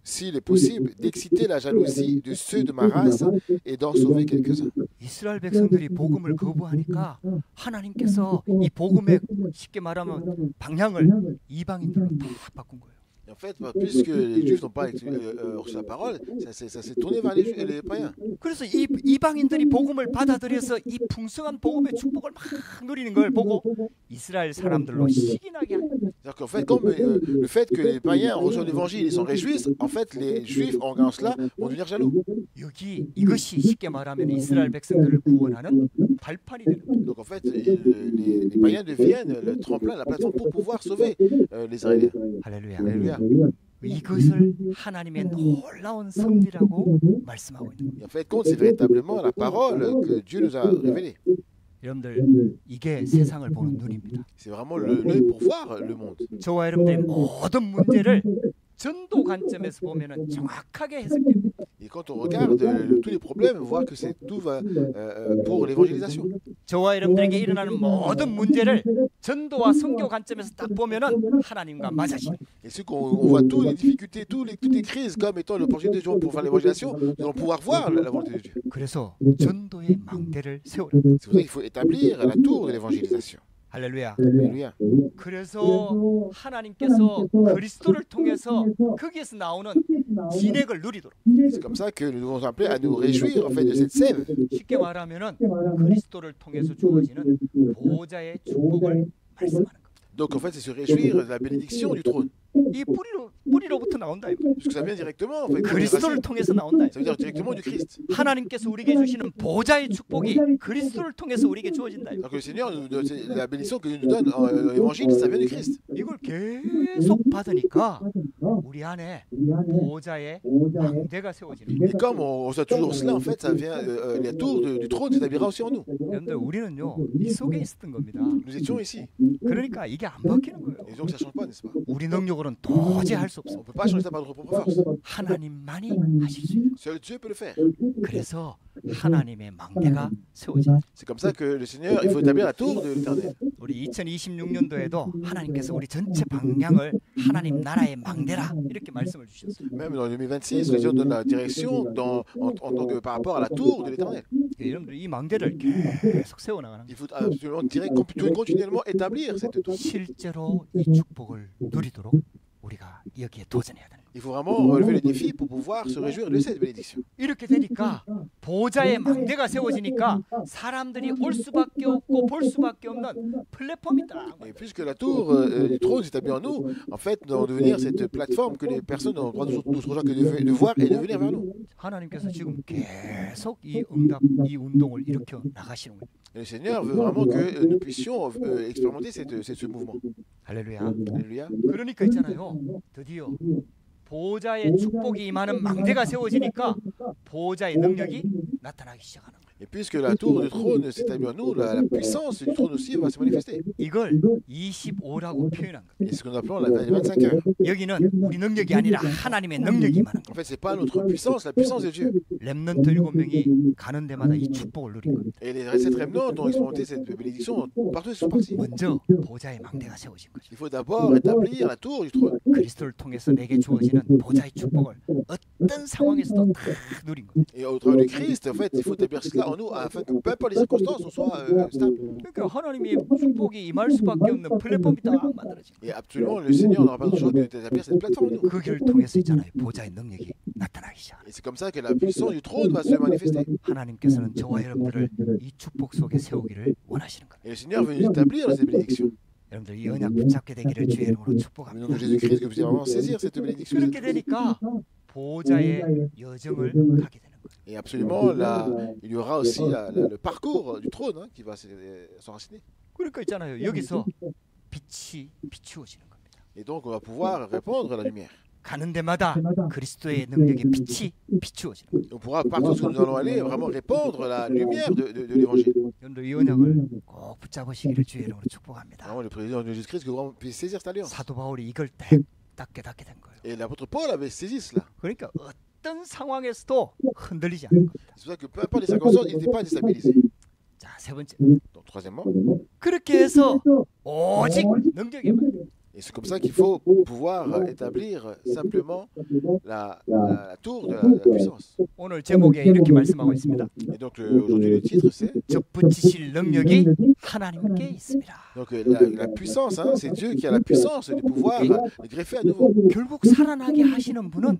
Speaker 2: s'il est possible, d'exciter la jalousie de ceux de ma race et d'en sauver quelques-uns.
Speaker 1: 이스라엘 백성들이 복음을 거부하니까 하나님께서 이 복음의 쉽게 말하면 방향을 이방인들로 다 바꾼 거예요.
Speaker 2: Et en fait, puisque les Juifs n'ont pas reçu la parole, ça s'est tourné vers les païens.
Speaker 1: 그래서 이 이방인들이 복음을 받아들여서 이 풍성한 복음의 축복을 막 누리는 걸 보고 이스라엘 사람들로 시기나게 하는 거예요.
Speaker 2: C'est-à-dire qu'en fait, comme le fait que les païens reçoivent l'évangile et s'en réjouissent, en fait, les Juifs, en regardant cela, vont devenir jaloux.
Speaker 1: 여기 이것이 쉽게 말하면 이스라엘 백성들을 구원하는 발판이 되는 거예요.
Speaker 2: Donc en fait, les païens deviennent le tremplin, la plateforme pour pouvoir sauver les Israéliens.
Speaker 1: 할렐루야.
Speaker 2: Alléluia.
Speaker 1: 이것을 하나님의 놀라운 섭리라고 말씀하고 있는 거예요.
Speaker 2: Et en fait, compte, c'est véritablement la parole que Dieu nous a révélée.
Speaker 1: 여러분들 이게 세상을 보는 눈입니다.
Speaker 2: C'est vraiment l'œil pour voir le monde.
Speaker 1: 저와 여러분들의 모든 문제를 전도 관점에서 보면은 정확하게 해석됩니다.
Speaker 2: Et quand on regarde tous les problèmes, on voit que tout va pour l'évangélisation.
Speaker 1: 저와 여러분들에게 일어나는 모든 문제를 전도와 선교 관점에서 딱 보면은 하나님과 맞아지는.
Speaker 2: Et ce qu'on voit toutes les difficultés, toutes les crises comme étant l'opportunité de Dieu pour faire l'évangélisation, nous allons pouvoir voir la volonté de Dieu.
Speaker 1: 그래서 전도의 망대를 세우라.
Speaker 2: C'est pour ça qu'il faut établir la tour de l'évangélisation.
Speaker 1: 할렐루야.
Speaker 2: Alléluia.
Speaker 1: 그래서 하나님께서 그리스도를 통해서 거기에서 나오는 진액을 누리도록.
Speaker 2: C'est comme ça que nous devons appeler à nous réjouir en fait de cette sève.
Speaker 1: 쉽게 말하면은 그리스도를 통해서 주어지는 보호자의 축복을 말씀하는 겁니다.
Speaker 2: Donc en fait, c'est se réjouir de la bénédiction du trône.
Speaker 1: 이 뿌리로부터 나온다.
Speaker 2: Parce que ça vient directement en fait.
Speaker 1: 그리스도를 통해서 나온다.
Speaker 2: Ça veut dire directement du Christ.
Speaker 1: 하나님께서 우리에게 주시는 보호자의 축복이 그리스도를 통해서 우리에게 주어진다.
Speaker 2: Alors que le Seigneur, la bénédiction que nous donne dans l'évangile, ça vient du Christ.
Speaker 1: 이걸 계속 받으니까 우리 안에 보호자의 망대가 세워지는
Speaker 2: Et comme on reçoit toujours cela, en fait, ça vient, la tour du trône s'établira aussi en nous.
Speaker 1: 여러분들 우리는요 이 속에 있었던 겁니다.
Speaker 2: Nous étions ici.
Speaker 1: 그러니까 이게 안 바뀌는 거예요.
Speaker 2: Et donc ça ne change pas, n'est-ce pas?
Speaker 1: 우리 능력으로는 도저히 할 수 없어.
Speaker 2: On ne peut pas changer ça par notre propre force.
Speaker 1: 하나님만이 하실 수 있는.
Speaker 2: Seul Dieu peut le faire.
Speaker 1: 그래서 하나님의 망대가 세워진다.
Speaker 2: C'est comme ça que le Seigneur, il faut établir la tour de l'éternel.
Speaker 1: 우리 2026년도에도 하나님께서 우리 전체 방향을 하나님 나라의 망대라 이렇게 말씀을 주셨어요.
Speaker 2: Même dans 2026, le Seigneur donne la direction en tant que par rapport à la tour de l'éternel.
Speaker 1: 여러분들 이 망대를 계속 세워나가는 거예요.
Speaker 2: Il faut absolument continuellement établir cette tour.
Speaker 1: 실제로 이 축복을 누리도록 우리가 여기에 도전해야 되는 거예요.
Speaker 2: Il faut vraiment relever le défi pour pouvoir se réjouir de cette bénédiction.
Speaker 1: 이렇게 되니까 보호자의 망대가 세워지니까 사람들이 올 수밖에 없고 볼 수밖에 없는 플랫폼이 딱.
Speaker 2: Et puisque la tour du trône s'établit en nous, en fait, nous allons devenir cette plateforme que les personnes n'ont pas d'autre choix que de voir et de venir vers nous.
Speaker 1: 하나님께서 지금 계속 이 응답, 이 운동을 일으켜 나가시는 거예요.
Speaker 2: Et le Seigneur veut vraiment que nous puissions expérimenter ce mouvement.
Speaker 1: 할렐루야.
Speaker 2: Alléluia.
Speaker 1: 그러니까 있잖아요. 드디어 보호자의 축복이 임하는 망대가 세워지니까 보호자의 능력이 나타나기 시작하는 거예요.
Speaker 2: Et puisque la tour du trône s'établit en nous, la puissance du trône aussi va se manifester.
Speaker 1: 이걸 25라고 표현한 거예요.
Speaker 2: Et c'est ce que nous appelons les 25 heures.
Speaker 1: 여기는 우리 능력이 아니라 하나님의 능력이 많은
Speaker 2: En fait, c'est pas notre puissance, la puissance de Dieu.
Speaker 1: 렘넌트 7명이 가는 데마다 이 축복을 누린 거예요.
Speaker 2: Et les 7 remnants ont expérimenté cette bénédiction partout où ils sont partis.
Speaker 1: 먼저 보좌의 망대가 세워진 거죠.
Speaker 2: Il faut d'abord établir la tour du trône.
Speaker 1: 그리스도를 통해서 내게 주어지는 보좌의 축복을 어떤 상황에서도 다 누린 거예요.
Speaker 2: Et au travers du Christ, en fait, il faut établir cela en nous afin que peu importe les circonstances, on soit stable.
Speaker 1: 그러니까 하나님의 축복이 임할 수밖에 없는 플랫폼이 딱 만들어진 거예요.
Speaker 2: Et absolument, le Seigneur n'aura pas d'autre choix que d'établir cette plateforme en nous.
Speaker 1: 그 길을 통해서 있잖아요. 보좌의 능력이 나타나기 시작합니다.
Speaker 2: Et c'est comme ça que la puissance du trône va se manifester.
Speaker 1: 하나님께서는 저와 여러분들을 이 축복 속에 세우기를 원하시는 거예요.
Speaker 2: Et le Seigneur veut nous établir dans cette bénédiction.
Speaker 1: 여러분들 이 언약 붙잡게 되기를 주의 이름으로
Speaker 2: Au nom
Speaker 1: 축복합니다.
Speaker 2: de Jésus-Christ, que vous puissiez vraiment saisir cette bénédiction.
Speaker 1: 그렇게 되니까 보좌의 여정을 가게 되는 거예요.
Speaker 2: Et absolument, là, il y aura aussi le parcours du trône qui va s'enraciner.
Speaker 1: 그러니까 있잖아요. 여기서 빛이 비추어지는 겁니다.
Speaker 2: Et donc, on va pouvoir répandre la lumière.
Speaker 1: 가는 데마다 그리스도의 능력의 빛이 비추어지는 거예요.
Speaker 2: Et on pourra, partout où nous allons aller, vraiment répandre la lumière de l'évangile.
Speaker 1: 여러분들 이 언약을 꼭 붙잡으시기를 주의 이름으로 축복합니다.
Speaker 2: Vraiment, le président de Jésus-Christ, que vous puissiez saisir cette alliance.
Speaker 1: 사도 바울이 이걸 딱 깨닫게 된 거예요.
Speaker 2: Et l'apôtre Paul avait saisi cela.
Speaker 1: 그러니까 어떤 상황에서도 흔들리지 않는 겁니다.
Speaker 2: C'est pour ça que peu importe les circonstances, il n'était pas déstabilisé.
Speaker 1: 자, 세 번째.
Speaker 2: Donc, troisièmement,
Speaker 1: 그렇게 해서 오직 능력에만.
Speaker 2: et c'est comme ça qu'il faut pouvoir établir simplement la tour de la puissance.
Speaker 1: 오늘 제목에 이렇게 말씀하고 있습니다.
Speaker 2: Et donc, aujourd'hui, le titre, c'est
Speaker 1: 접붙이실 능력이 하나님께 있습니다.
Speaker 2: donc, la puissance, hein, c'est Dieu qui a la puissance de pouvoir greffer à nouveau.
Speaker 1: 결국 살아나게 하시는 분은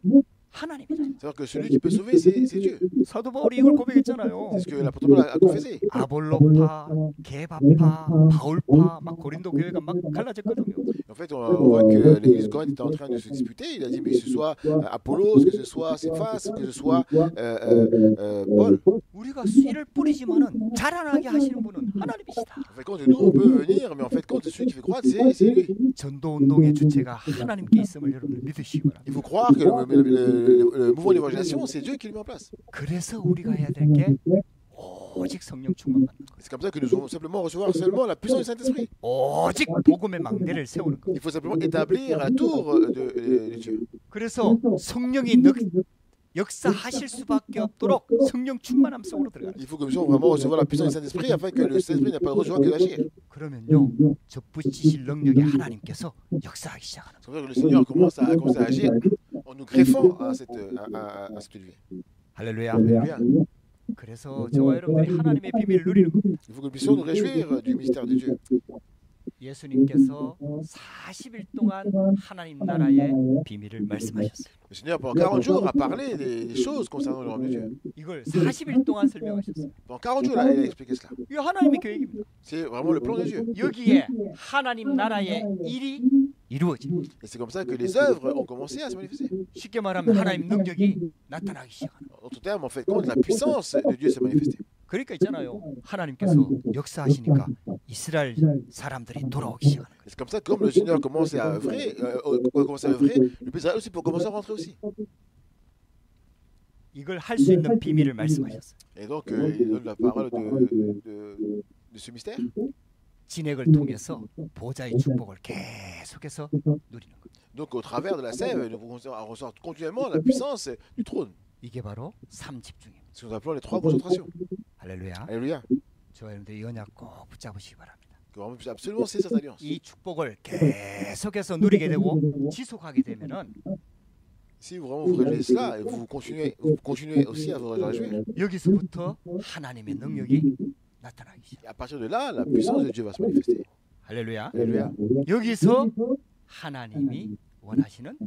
Speaker 1: 하나님이다.
Speaker 2: C'est-à-dire que celui qui peut sauver, c'est Dieu.
Speaker 1: 사도 바울이 이걸 고백했잖아요.
Speaker 2: C'est ce que l'apôtre Paul a confessé.
Speaker 1: 아볼로파, 게바파, 바울파, 막 고린도 교회가 막 갈라졌거든요.
Speaker 2: En fait, on voit que l'église de Corinthe était en train de se disputer. Il a dit, mais que ce soit Apollos, que ce soit Céphas, que ce soit Paul.
Speaker 1: 우리가 씨를 뿌리지만은 자라나게 하시는 분은 하나님이시다.
Speaker 2: En fait, compte nous, on peut venir, mais en fait, compte celui qui fait croître, c'est lui.
Speaker 1: 전도 운동의 주체가 하나님께 있음을 여러분들 믿으시기 바랍니다.
Speaker 2: Il faut croire que le mouvement d'évangélisation, c'est Dieu qui le met en place.
Speaker 1: 그래서 우리가 해야 될 게 오직 성령 충만 받는 거예요.
Speaker 2: C'est comme ça que nous devons simplement recevoir seulement la puissance du Saint-Esprit.
Speaker 1: 오직 복음의 망대를 세우는 거예요.
Speaker 2: Il faut simplement établir la tour de Dieu.
Speaker 1: 그래서 성령이 역사하실 수밖에 없도록 성령 충만함 속으로 들어가는 거예요.
Speaker 2: Il faut que nous puissions vraiment recevoir la puissance du Saint-Esprit afin que le Saint-Esprit n'a pas de joie que d'agir.
Speaker 1: 그러면요, 접붙이실 능력의 하나님께서 역사하기 시작하는 거예요.
Speaker 2: C'est comme ça que le Seigneur commence à agir en nous greffant à cette vie.
Speaker 1: 할렐루야.
Speaker 2: Alléluia.
Speaker 1: 그래서 저와 여러분들이 하나님의 비밀을 누리는 겁니다.
Speaker 2: Il faut que nous puissions nous réjouir du mystère de Dieu.
Speaker 1: 예수님께서 40일 동안 하나님 나라의 비밀을 말씀하셨어요.
Speaker 2: Le Seigneur, pendant 40 jours, a parlé des choses concernant le royaume de Dieu.
Speaker 1: 이걸 40일 동안 설명하셨어요.
Speaker 2: Pendant 40 jours, il a expliqué cela.
Speaker 1: 이거 하나님의 계획입니다.
Speaker 2: C'est vraiment le plan de Dieu.
Speaker 1: 여기에 하나님 나라의 일이 이루어집니다.
Speaker 2: Et c'est comme ça que les œuvres ont commencé à se manifester.
Speaker 1: 쉽게 말하면 하나님 능력이 나타나기 시작하는 거예요.
Speaker 2: En d'autres termes, en fait, quand la puissance de Dieu s'est manifestée.
Speaker 1: 그러니까 있잖아요. 하나님께서 역사하시니까 이스라엘 사람들이 돌아오기 시작하는 거예요.
Speaker 2: Et c'est comme ça que comme le Seigneur commence à œuvrer, le peuple d'Israël aussi pour commencer à rentrer aussi.
Speaker 1: 이걸 할 수 있는 비밀을 말씀하셨어요.
Speaker 2: Et donc, il donne la parole de ce mystère.
Speaker 1: 진액을 통해서 보좌의 축복을 계속해서 누리는 거예요.
Speaker 2: Donc, au travers de la sève, nous ressort continuellement la puissance du trône.
Speaker 1: 이게 바로 삼집중입니다.
Speaker 2: Ce que nous appelons les trois concentrations.
Speaker 1: 할렐루야.
Speaker 2: Alléluia.
Speaker 1: 저와 여러분들 이 언약 꼭 붙잡으시기 바랍니다.
Speaker 2: Que vraiment puisse absolument saisir cette alliance.
Speaker 1: 이 축복을 계속해서 누리게 되고 지속하게 되면은
Speaker 2: Si vous vraiment vous réjouissez cela et vous continuez aussi à vous réjouir,
Speaker 1: 여기서부터 하나님의 능력이 나타나기 시작.
Speaker 2: et à partir de là, la puissance de Dieu va se manifester.
Speaker 1: 할렐루야.
Speaker 2: Alléluia.
Speaker 1: 여기서 하나님이 원하시는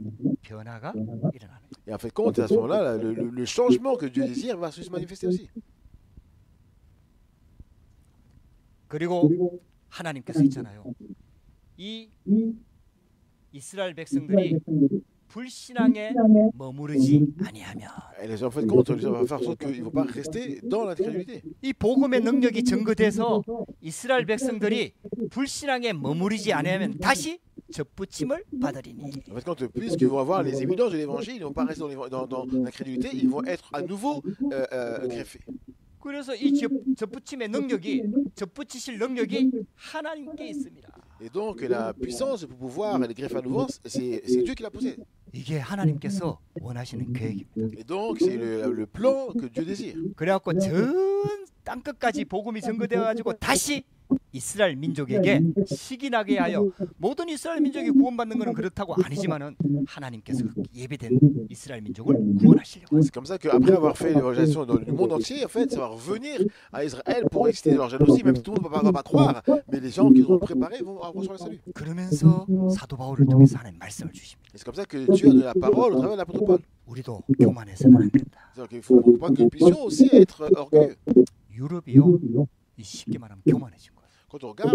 Speaker 1: 변화가 일어나는 거예요.
Speaker 2: Et en fait, compte à ce moment-là, le changement que Dieu désire va se manifester aussi.
Speaker 1: 그리고 하나님께서 있잖아요. 이 이스라엘 백성들이 불신앙에 머무르지 아니하면
Speaker 2: Et en fait, compte, Dieu va faire en sorte qu'ils ne vont pas rester dans l'incrédulité.
Speaker 1: 이 복음의 능력이 증거돼서 이스라엘 백성들이 불신앙에 머무르지 아니하면 다시 접붙임을 받으리니.
Speaker 2: En fait, puisqu'ils vont avoir les évidences de l'évangile, ils ne vont pas rester dans l'incrédulité, ils vont être à nouveau greffés.
Speaker 1: 그래서 이 접붙임의 능력이 접붙이실 능력이 하나님께 있습니다.
Speaker 2: Et donc la puissance pour pouvoir les greffer à nouveau, c'est Dieu qui la possède.
Speaker 1: 이게 하나님께서 원하시는 계획입니다.
Speaker 2: Et donc c'est le plan que Dieu désire.
Speaker 1: 그래갖고 전 땅끝까지 복음이 전거되어 가지고 다시 이스라엘 민족에게 식이 나게 하여 모든 이스라엘 민족이 구원받는 것은 그렇다고 아니지만은 하나님께서 예배된 이스라엘 민족을 구원하시려고.
Speaker 2: C'est comme ça qu'après avoir fait l'évangélisation dans le monde entier, en fait, ça va revenir à Israël pour exciter leur jalousie, même si tout le monde ne va pas croire, mais les gens qui ont préparé vont recevoir le salut.
Speaker 1: 그러면서 사도 바울을 통해서 하나님 말씀을 주십니다.
Speaker 2: Et c'est comme ça que Dieu a donné la parole au travers de l'apôtre Paul.
Speaker 1: 우리도 교만해서는 안 된다.
Speaker 2: C'est-à-dire qu'il faut pas que nous puissions aussi être orgueilleux.
Speaker 1: 유럽이요, 이 쉽게 말하면 교만해진 거예요.
Speaker 2: Quand on regarde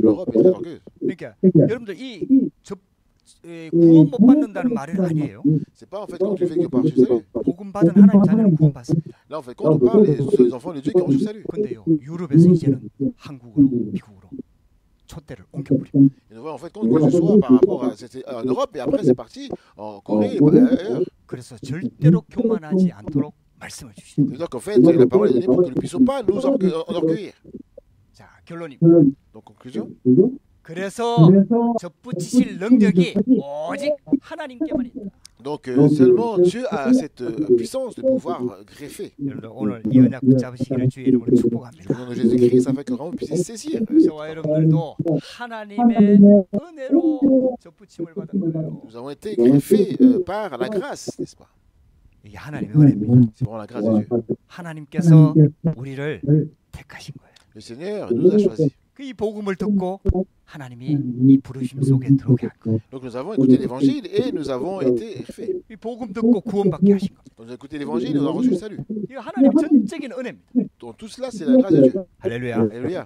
Speaker 2: l'Europe est très orgueilleuse.
Speaker 1: 그러니까 여러분들 구원 못 받는다는 말은 아니에요.
Speaker 2: C'est pas en fait quand tu fais que par reçu le salut.
Speaker 1: 복음 받은 하나님 자녀는 구원 받습니다.
Speaker 2: Là en fait quand on parle des enfants de Dieu qui ont reçu le salut.
Speaker 1: 근데요, 유럽에서 이제는 한국으로, 미국으로 촛대를 옮겨버립니다.
Speaker 2: Et on voit en fait compte quoi que ce soit par rapport à c'était en Europe et après c'est parti en Corée et ailleurs.
Speaker 1: 그래서 절대로 교만하지 않도록 말씀을 주시는 거예요.
Speaker 2: C'est-à-dire qu'en fait la parole est donnée pour que nous ne puissions pas nous enorgueillir.
Speaker 1: 자, 결론입니다.
Speaker 2: Donc conclusion.
Speaker 1: 그래서 접붙이실 능력이 오직 하나님께만 있다.
Speaker 2: Donc seulement Dieu a cette puissance de pouvoir greffer.
Speaker 1: 여러분들 오늘 이 언약 붙잡으시기를 주의 이름으로
Speaker 2: Au
Speaker 1: 축복합니다.
Speaker 2: nom de Jésus-Christ, afin que vraiment vous puissiez saisir.
Speaker 1: 저와 여러분들도 하나님의 은혜로 접붙임을 받은 거예요.
Speaker 2: Nous avons été greffés par la grâce, n'est-ce pas?
Speaker 1: 이게 하나님의 은혜입니다.
Speaker 2: C'est vraiment la grâce de Dieu.
Speaker 1: 하나님께서 우리를 택하신 거예요.
Speaker 2: Le Seigneur nous a choisis.
Speaker 1: 이 복음을 듣고 하나님이 이 부르심 속에 들어오게 할 거예요.
Speaker 2: Donc nous avons écouté l'évangile et nous avons été greffés.
Speaker 1: 이 복음 듣고 구원받게 하신 겁니다.
Speaker 2: Donc nous avons écouté l'évangile et nous avons reçu le salut.
Speaker 1: 이거 하나님의 전적인 은혜입니다.
Speaker 2: Donc tout cela, c'est la grâce de Dieu.
Speaker 1: 할렐루야.
Speaker 2: Alléluia.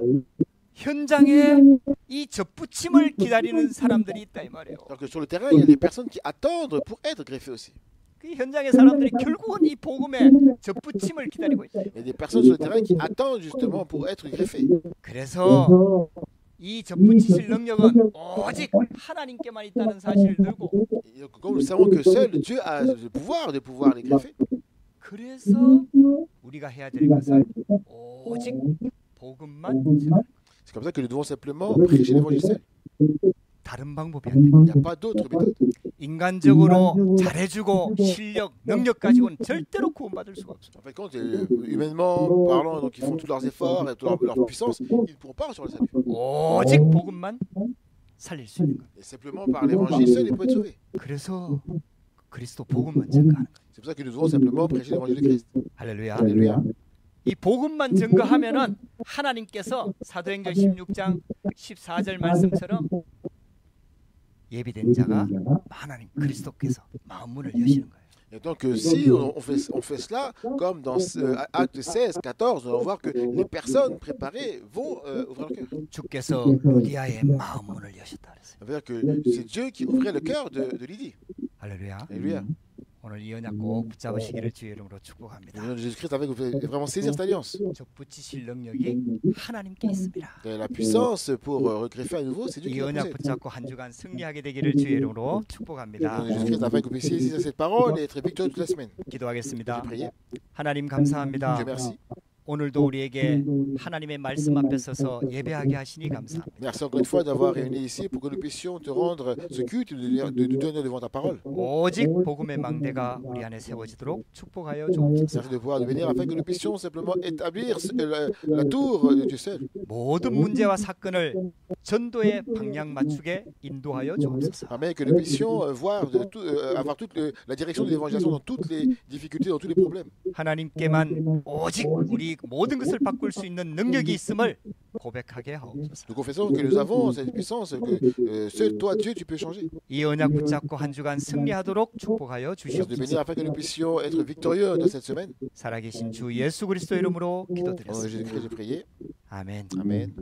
Speaker 1: 현장에 이 접붙임을 기다리는 사람들이 있다 이 말이에요.
Speaker 2: Alors que sur le terrain, il y a des personnes qui attendent pour être greffées aussi.
Speaker 1: 그 현장의 사람들이 결국은 이 복음의 접붙임을 기다리고 있다.
Speaker 2: Il y a des personnes sur le terrain qui attendent justement pour être greffées.
Speaker 1: 그래서 이 접붙이실 능력은 오직 하나님께만 있다는 사실을 들고
Speaker 2: Et donc, comme nous savons que seul Dieu a le pouvoir de pouvoir les greffer,
Speaker 1: 그래서 우리가 해야 될 것은 오직 복음만 전하는 것.
Speaker 2: c'est comme ça que nous devons simplement prêcher l'évangile seul.
Speaker 1: 다른 방법이 안 돼.
Speaker 2: Il n'y a pas d'autre méthode.
Speaker 1: 인간적으로 잘해주고 실력, 능력 가지고는 절대로 구원받을 수가 없어.
Speaker 2: En fait, quand humainement parlant, donc ils font tous leurs efforts et toute leur puissance, ils ne pourront pas recevoir le salut.
Speaker 1: 오직 복음만 살릴 수 있는 거예요.
Speaker 2: Et simplement par l'évangile seul, ils peuvent être sauvés.
Speaker 1: 그래서 그리스도 복음만 증거하는 거예요.
Speaker 2: C'est pour ça que nous devons simplement prêcher l'évangile de Christ.
Speaker 1: 할렐루야.
Speaker 2: Alléluia.
Speaker 1: 이 복음만 증거하면은 하나님께서 사도행전 16장 14절 말씀처럼 예비된 자가 하나님 그리스도께서 마음문을 여시는 거예요.
Speaker 2: Et donc, si on fait cela, comme dans Acte 16, 14, nous allons voir que les personnes préparées vont ouvrir le cœur.
Speaker 1: 주께서 루디아의 마음문을 여셨다 그랬어요.
Speaker 2: Ça veut dire que c'est Dieu qui ouvrait le cœur de Lydie.
Speaker 1: 할렐루야.
Speaker 2: Alléluia.
Speaker 1: 오늘 이 언약 꼭 붙잡으시기를 주의 이름으로
Speaker 2: Au
Speaker 1: 축복합니다.
Speaker 2: nom de Jésus-Christ, avec vous pouvez vraiment saisir cette alliance.
Speaker 1: 접붙이실 능력이 하나님께 있습니다.
Speaker 2: Et la puissance pour regreffer à nouveau, c'est Dieu qui
Speaker 1: 이
Speaker 2: la
Speaker 1: 언약
Speaker 2: possède.
Speaker 1: 붙잡고 한 주간 승리하게 되기를 주의 이름으로
Speaker 2: Au
Speaker 1: 축복합니다.
Speaker 2: nom de Jésus-Christ, afin que vous puissiez saisir cette parole et être victorieux toute la semaine.
Speaker 1: 기도하겠습니다.
Speaker 2: Priez.
Speaker 1: 하나님 감사합니다.
Speaker 2: Dieu merci.
Speaker 1: 오늘도 우리에게 하나님의 말씀 앞에 서서 예배하게 하시니 감사합니다.
Speaker 2: Merci encore une fois d'avoir réuni ici pour que nous puissions te rendre ce culte et de nous donner devant ta parole.
Speaker 1: 오직 복음의 망대가 우리 안에 세워지도록 축복하여 주옵소서.
Speaker 2: Merci de pouvoir nous bénir afin que nous puissions simplement établir la tour de Dieu seul.
Speaker 1: 모든 문제와 사건을 전도의 방향 맞추게 인도하여 주옵소서.
Speaker 2: Afin que nous puissions voir avoir toute la direction de l'évangélisation dans toutes les difficultés, dans tous les problèmes.
Speaker 1: 하나님께만 오직 우리 모든 것을 바꿀 수 있는 능력이 있음을 고백하게 하옵소서.
Speaker 2: Nous confessons que nous avons cette puissance, que seul toi, Dieu, tu peux changer.
Speaker 1: 이 언약 붙잡고 한 주간 승리하도록 축복하여
Speaker 2: Merci de bénir
Speaker 1: 주시옵소서.
Speaker 2: afin que nous puissions être victorieux dans cette semaine.
Speaker 1: 살아계신 주 예수 그리스도 이름으로
Speaker 2: Au nom de
Speaker 1: 기도드렸습니다.
Speaker 2: Jésus-Christ, j'ai prié.
Speaker 1: 아멘.
Speaker 2: Amen.